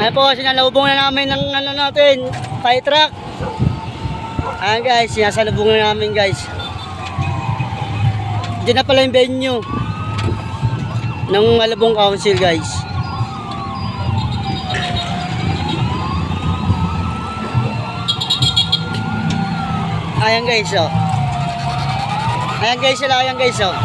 Ayan po, sinalubong na namin ng ano natin, fire truck. Ayan guys, sinasalubong na namin guys. Diyan na pala yung venue ng Malabon Council guys. Ayan guys oh. Ayan guys sila, ayan guys oh.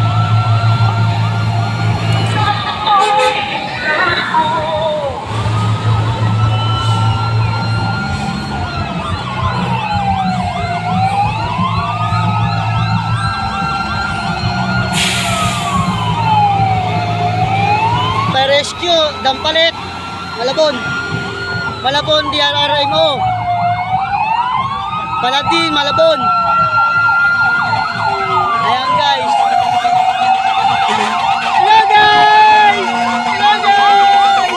Rescue, Dampalit, Malabon, DRRMO, Paladin, Malabon. Ayan guys. Hello guys! Hello guys!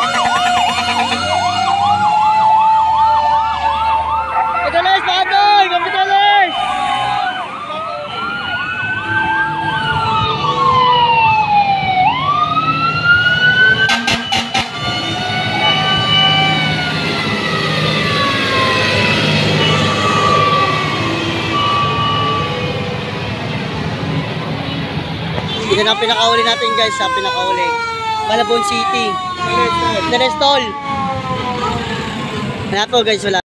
Kapitalis, Padoy! Kapitalis! Yan ang pinakauli natin guys, sa pinakauli Malabon City, Telestol. Ayan po guys, wala.